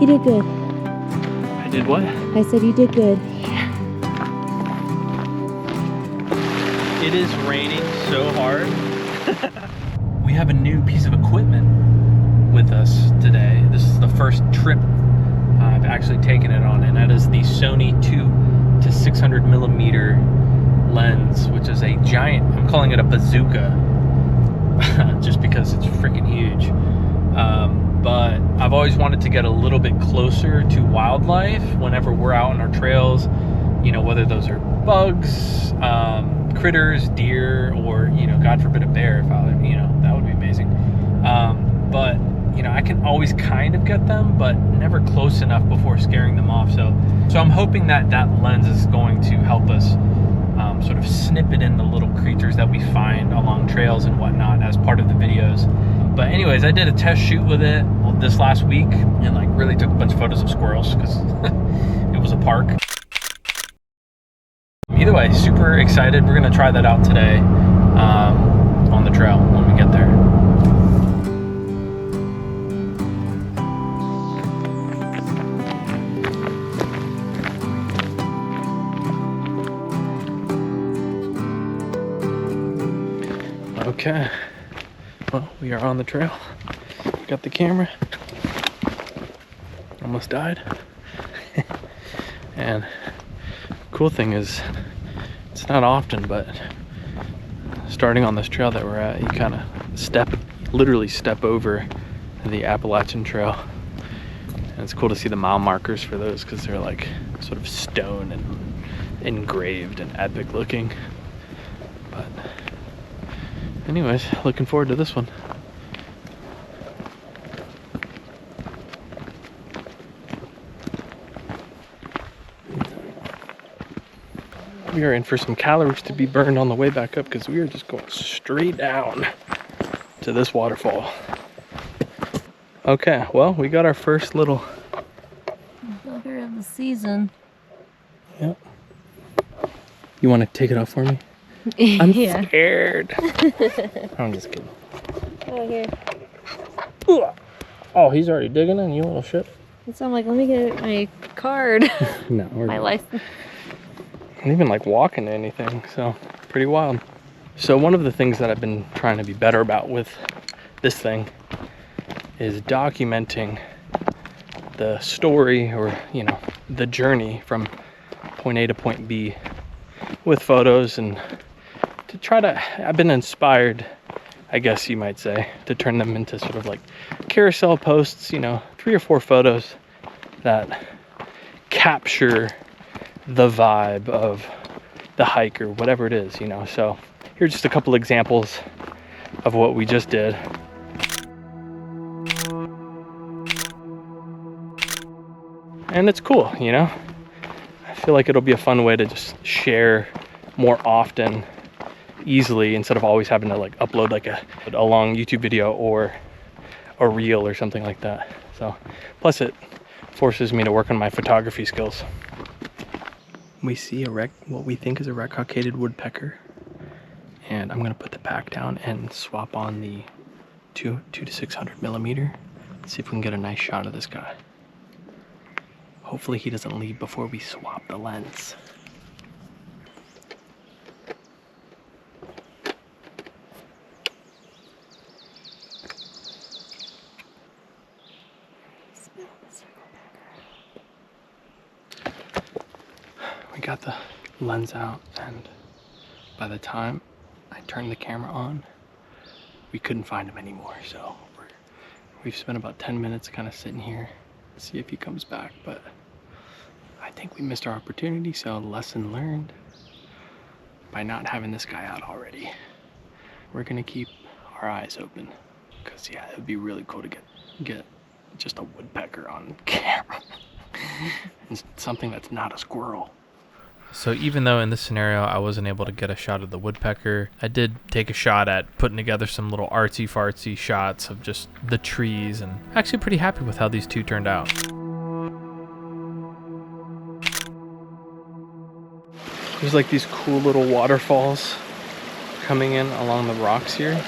You did good. I did what? I said you did good. It is raining so hard. We have a new piece of equipment with us today. This is the first trip I've actually taken it on, and that is the Sony 2 to 600 millimeter lens, which is a giant, I'm calling it a bazooka, just because it's freaking huge. But I've always wanted to get a little bit closer to wildlife whenever we're out on our trails, you know, whether those are bugs, critters, deer, or, you know, God forbid a bear, if I, you know, that would be amazing. But, you know, I can always kind of get them, but never close enough before scaring them off. So I'm hoping that that lens is going to help us sort of snip it in the little creatures that we find along trails and whatnot as part of the videos. But anyways, I did a test shoot with it this last week and like really took a bunch of photos of squirrels because it was a park. Either way, super excited. We're gonna try that out today on the trail when we get there. Okay, well, we are on the trail. Got the camera. Almost died. And cool thing is, it's not often, but starting on this trail that we're at, you kind of literally step over the Appalachian Trail. And it's cool to see the mile markers for those because they're like sort of stone and engraved and epic looking. But anyways, looking forward to this one. We are in for some calories to be burned on the way back up because we are just going straight down to this waterfall. Okay, well, we got our first little Bugger of the season. Yep. You want to take it off for me? I'm scared. I'm just kidding. Oh, here. Oh, he's already digging in, you little shit. So I'm like, let me get my card. No, my license. I don't even like walking to anything, so pretty wild. So one of the things that I've been trying to be better about with this thing is documenting the story, or, you know, the journey from point A to point B with photos, and to try to, I've been inspired, I guess you might say, to turn them into sort of like carousel posts, you know, 3 or 4 photos that capture the vibe of the hike or whatever it is, you know. So here's just a couple examples of what we just did. And it's cool, you know. I feel like it'll be a fun way to just share more often, easily, instead of always having to like upload like a long YouTube video or a reel or something like that. So plus it forces me to work on my photography skills. We see what we think is a red-cockaded woodpecker, and I'm gonna put the pack down and swap on the 2 to 600 millimeter. See if we can get a nice shot of this guy. Hopefully he doesn't leave before we swap the lens. We got the lens out, and by the time I turned the camera on, we couldn't find him anymore. So we've spent about 10 minutes kind of sitting here to see if he comes back, but I think we missed our opportunity. So lesson learned by not having this guy out already. We're gonna keep our eyes open, because yeah, it would be really cool to get just a woodpecker on camera. And something that's not a squirrel. So even though in this scenario I wasn't able to get a shot of the woodpecker, I did take a shot at putting together some little artsy-fartsy shots of just the trees, and actually pretty happy with how these two turned out. There's like these cool little waterfalls coming in along the rocks here.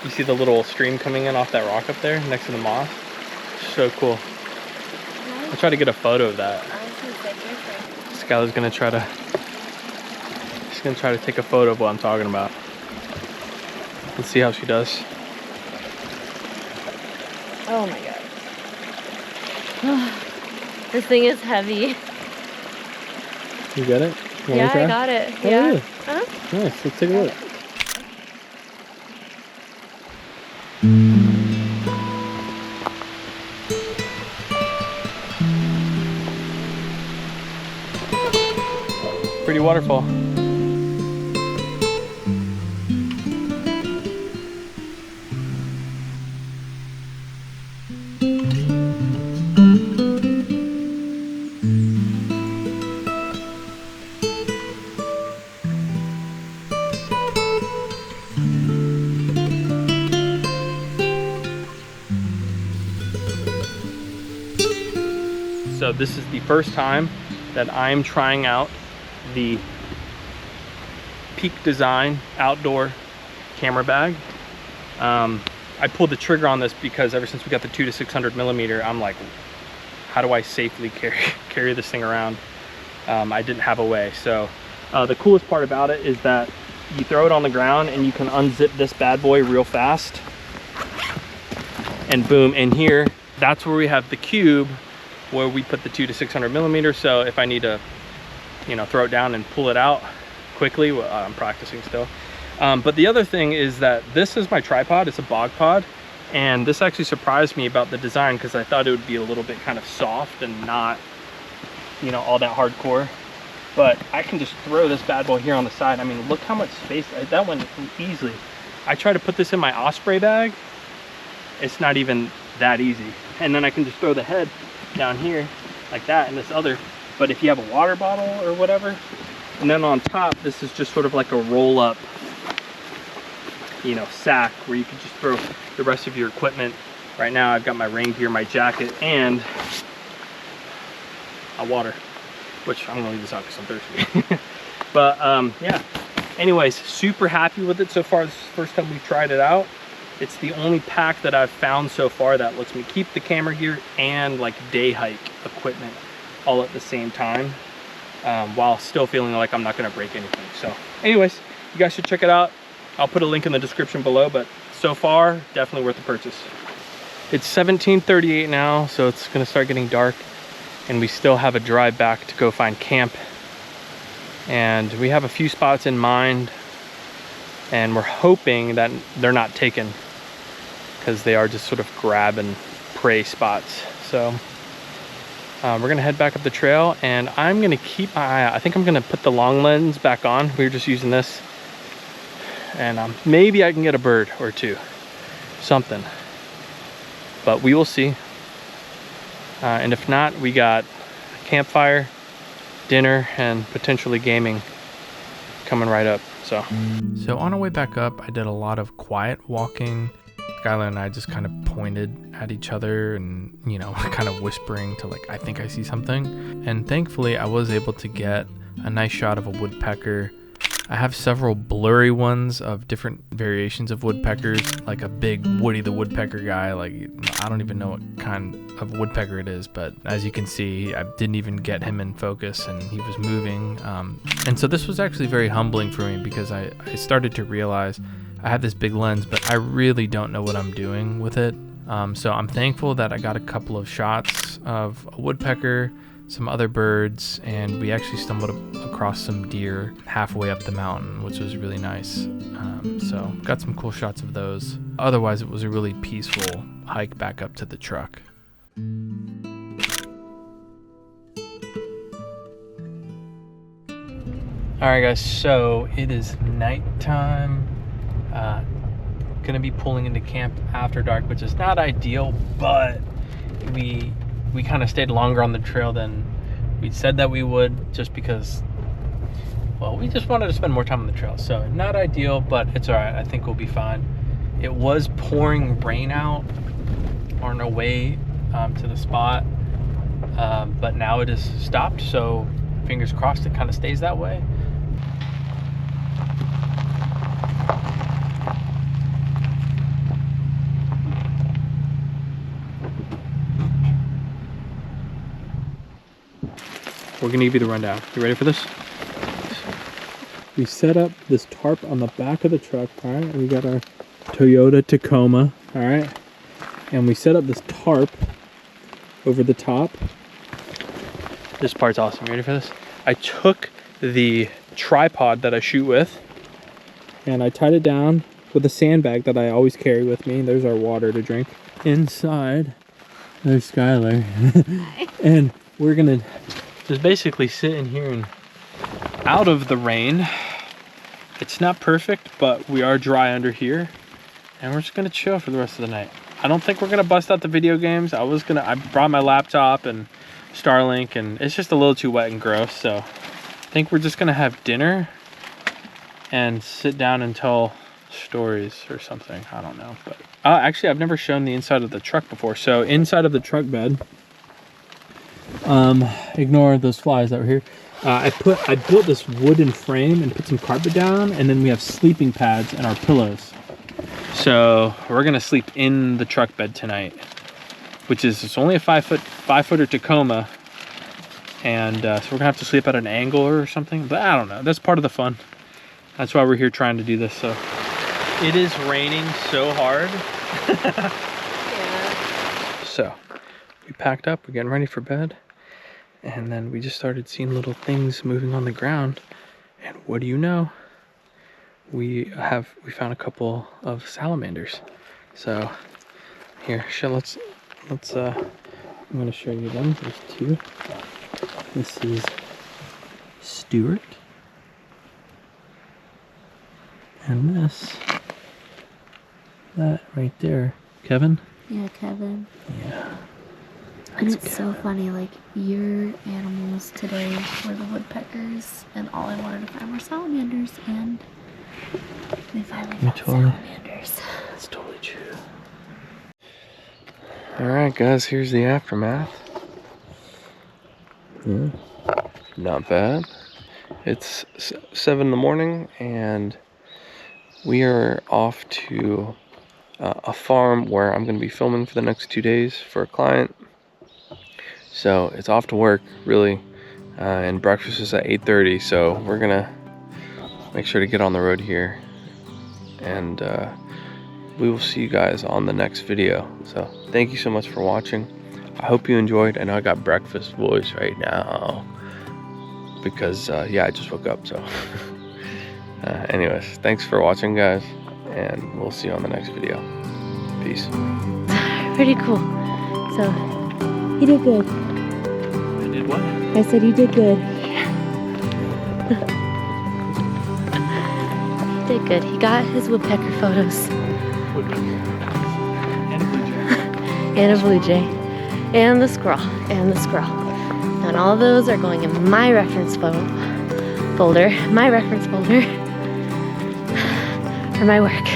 You see the little stream coming in off that rock up there next to the moss? So cool. I'll try to get a photo of that. Skylar's gonna try to, she's gonna try to take a photo of what I'm talking about. Let's see how she does. Oh my god. This thing is heavy. You got it? You Yeah, I got it. Oh, Yeah. really? Huh? Nice, let's take a look. Pretty waterfall. So this is the first time that I'm trying out the Peak Design outdoor camera bag. I pulled the trigger on this because ever since we got the 2 to 600 millimeter, I'm like, how do I safely carry this thing around? I didn't have a way. So the coolest part about it is that you throw it on the ground and you can unzip this bad boy real fast. And boom, in here, that's where we have the cube where we put the 2 to 600 millimeter. So if I need to, you know, throw it down and pull it out quickly, well, I'm practicing still. But the other thing is that this is my tripod. It's a bog pod, and this actually surprised me about the design because I thought it would be a little bit kind of soft and not, you know, all that hardcore. But I can just throw this bad boy here on the side. I mean, look how much space that went easily. I try to put this in my Osprey bag. It's not even that easy. And then I can just throw the head down here like that and this other. But if you have a water bottle or whatever, and then on top, this is just sort of like a roll up, you know, sack where you can just throw the rest of your equipment. Right now I've got my rain gear, my jacket, and a water, which I'm gonna leave this out because I'm thirsty. But yeah, anyways, super happy with it so far. This is the first time we've tried it out. It's the only pack that I've found so far that lets me keep the camera gear and like day hike equipment all at the same time, while still feeling like I'm not gonna break anything. So anyways, you guys should check it out. I'll put a link in the description below, but so far, definitely worth the purchase. It's 17:38 now, so it's gonna start getting dark, and we still have a drive back to go find camp. And we have a few spots in mind, and we're hoping that they're not taken, because they are just sort of grab and prey spots. So we're gonna head back up the trail, and I'm gonna keep my eye out. I think I'm gonna put the long lens back on. We were just using this, and maybe I can get a bird or two, something, but we will see. And if not, we got a campfire, dinner, and potentially gaming coming right up. So on our way back up, I did a lot of quiet walking. Skylar and I just kind of pointed at each other and, you know, kind of whispering to, like, I think I see something. And thankfully I was able to get a nice shot of a woodpecker. I have several blurry ones of different variations of woodpeckers, like a big Woody the Woodpecker guy. Like, I don't even know what kind of woodpecker it is, but as you can see, I didn't even get him in focus and he was moving. And so this was actually very humbling for me because I started to realize I have this big lens, but I really don't know what I'm doing with it. So I'm thankful that I got a couple of shots of a woodpecker, some other birds, and we actually stumbled across some deer halfway up the mountain, which was really nice. So got some cool shots of those. Otherwise, it was a really peaceful hike back up to the truck. All right, guys, so it is nighttime. Gonna be pulling into camp after dark, which is not ideal, but we kind of stayed longer on the trail than we said that we would, just because, well, we just wanted to spend more time on the trail. So not ideal, but it's all right. I think we'll be fine. It was pouring rain out on our way to the spot, but now it has stopped, so fingers crossed it kind of stays that way. we're gonna give you the rundown. You ready for this? We set up this tarp on the back of the truck, all right? We got our Toyota Tacoma, all right? And we set up this tarp over the top. This part's awesome. You ready for this? I took the tripod that I shoot with and I tied it down with a sandbag that I always carry with me. There's our water to drink. Inside, there's Skylar. And we're gonna just basically sit in here and out of the rain. It's not perfect, but we are dry under here. And we're just gonna chill for the rest of the night. I don't think we're gonna bust out the video games. I brought my laptop and Starlink, and it's just a little too wet and gross. So I think we're just gonna have dinner and sit down and tell stories or something. I don't know, but actually I've never shown the inside of the truck before. So inside of the truck bed, ignore those flies that were here. I built this wooden frame and put some carpet down, and then we have sleeping pads and our pillows. So we're gonna sleep in the truck bed tonight, which is, it's only a 5-footer Tacoma, and so we're gonna have to sleep at an angle or something. But I don't know. That's part of the fun. That's why we're here trying to do this. So it is raining so hard. Yeah. So we packed up. We're getting ready for bed, and then we just started seeing little things moving on the ground. And what do you know? We found a couple of salamanders. So here, let's I'm gonna show you them. There's two. This is Stuart, and that right there, Kevin. Yeah, Kevin. Yeah. And it's so funny, like, your animals today were the woodpeckers, and all I wanted to find were salamanders, and we finally found salamanders. That's totally true. Alright guys, here's the aftermath. Yeah, not bad. It's 7 in the morning, and we are off to a farm where I'm going to be filming for the next 2 days for a client. So it's off to work, really, and breakfast is at 8:30, so we're gonna make sure to get on the road here, and we will see you guys on the next video. So thank you so much for watching. I hope you enjoyed. I know I got breakfast voice right now because yeah, I just woke up. So anyways, thanks for watching guys, and we'll see you on the next video. Peace. Pretty cool. So you did good. I did what? I said you did good. He did good. He got his woodpecker photos. And a blue jay. And a blue jay. And the squirrel. And the squirrel. And all of those are going in my reference folder. My reference folder. For my work.